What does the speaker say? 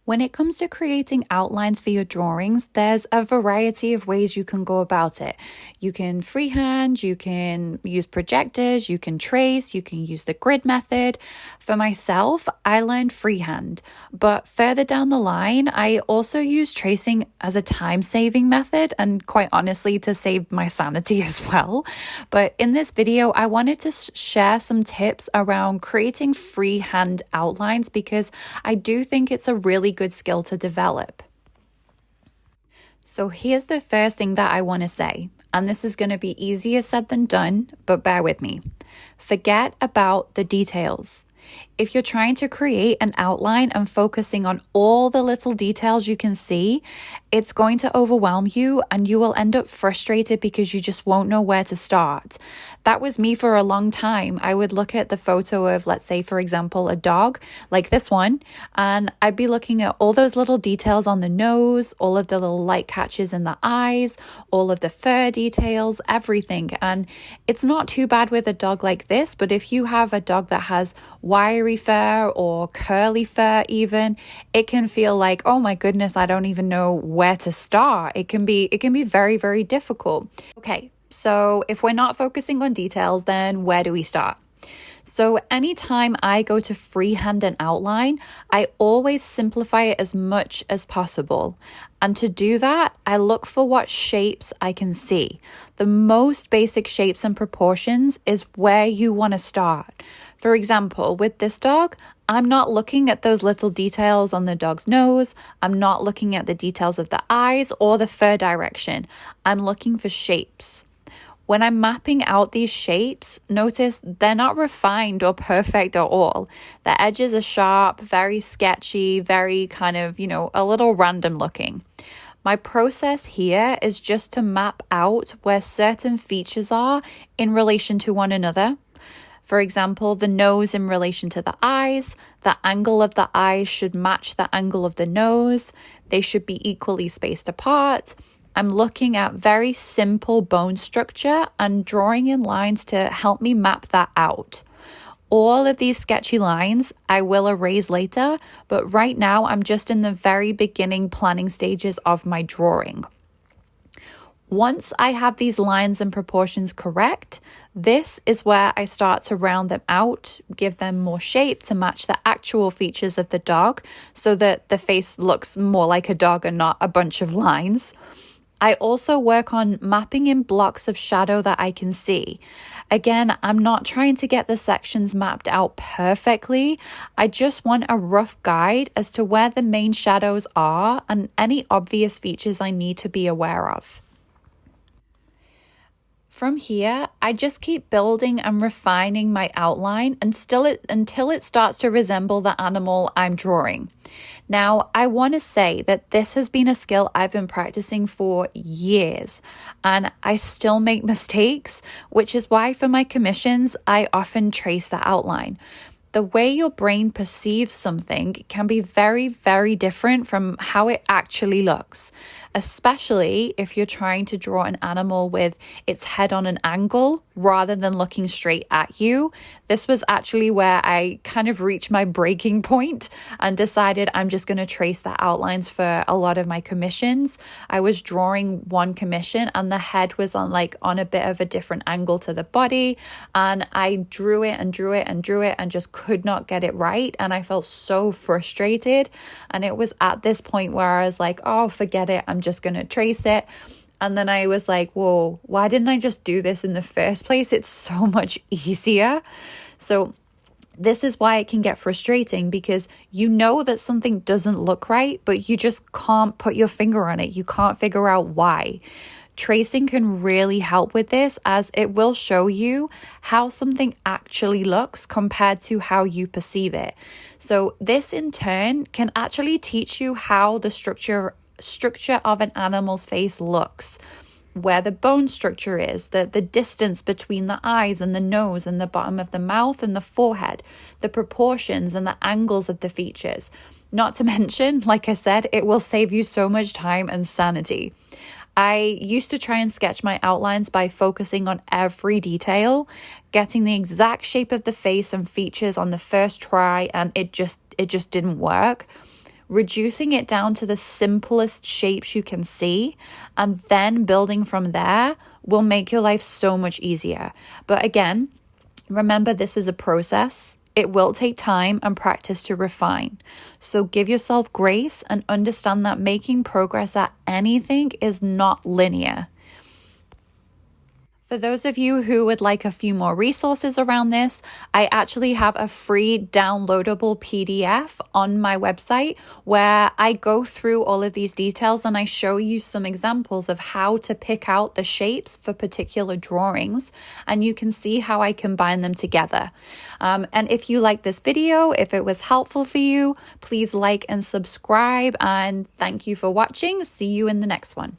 When it comes to creating outlines for your drawings, there's a variety of ways you can go about it. You can freehand, you can use projectors, you can trace, you can use the grid method. For myself, I learned freehand, but further down the line, I also use tracing as a time-saving method and quite honestly to save my sanity as well. But in this video, I wanted to share some tips around creating freehand outlines because I do think it's a really good skill to develop. So here's the first thing that I want to say, and this is going to be easier said than done, but bear with me. Forget about the details. If you're trying to create an outline and focusing on all the little details you can see, it's going to overwhelm you and you will end up frustrated because you just won't know where to start. That was me for a long time. I would look at the photo of, let's say, for example, a dog like this one, and I'd be looking at all those little details on the nose, all of the little light catches in the eyes, all of the fur details, everything. And it's not too bad with a dog like this, but if you have a dog that has wiry fur or curly fur even, it can feel like, oh my goodness, I don't even know where to start. It can be very, very difficult. Okay, so if we're not focusing on details, then where do we start? So anytime I go to freehand an outline, I always simplify it as much as possible. And to do that, I look for what shapes I can see. The most basic shapes and proportions is where you want to start. For example, with this dog, I'm not looking at those little details on the dog's nose. I'm not looking at the details of the eyes or the fur direction. I'm looking for shapes. When I'm mapping out these shapes, notice they're not refined or perfect at all. The edges are sharp, very sketchy, very kind of, a little random looking. My process here is just to map out where certain features are in relation to one another. For example, the nose in relation to the eyes, the angle of the eyes should match the angle of the nose. They should be equally spaced apart. I'm looking at very simple bone structure and drawing in lines to help me map that out. All of these sketchy lines I will erase later, but right now I'm just in the very beginning planning stages of my drawing. Once I have these lines and proportions correct, this is where I start to round them out, give them more shape to match the actual features of the dog so that the face looks more like a dog and not a bunch of lines. I also work on mapping in blocks of shadow that I can see. Again, I'm not trying to get the sections mapped out perfectly. I just want a rough guide as to where the main shadows are and any obvious features I need to be aware of. From here, I just keep building and refining my outline until it starts to resemble the animal I'm drawing. Now, I want to say that this has been a skill I've been practicing for years, and I still make mistakes, which is why for my commissions, I often trace the outline. The way your brain perceives something can be very, very different from how it actually looks, especially if you're trying to draw an animal with its head on an angle rather than looking straight at you. This was actually where I kind of reached my breaking point and decided I'm just going to trace the outlines for a lot of my commissions. I was drawing one commission and the head was on a bit of a different angle to the body, and I drew it and just could not get it right, and I felt so frustrated. And it was at this point where I was like, oh, forget it, I'm just going to trace it. And then I was like, whoa, why didn't I just do this in the first place? It's so much easier. So this is why it can get frustrating, because you know that something doesn't look right, but you just can't put your finger on it. You can't figure out why. Tracing can really help with this, as it will show you how something actually looks compared to how you perceive it. So this in turn can actually teach you how the structure of an animal's face looks, where the bone structure is, the distance between the eyes and the nose and the bottom of the mouth and the forehead, the proportions and the angles of the features. Not to mention, like I said, it will save you so much time and sanity. I used to try and sketch my outlines by focusing on every detail, getting the exact shape of the face and features on the first try, and it just didn't work. reducing it down to the simplest shapes you can see, and then building from there will make your life so much easier. But again, remember, this is a process. It will take time and practice to refine. So give yourself grace and understand that making progress at anything is not linear. For those of you who would like a few more resources around this, I actually have a free downloadable PDF on my website where I go through all of these details and I show you some examples of how to pick out the shapes for particular drawings, and you can see how I combine them together. And if you like this video, if it was helpful for you, please like and subscribe, and thank you for watching. See you in the next one.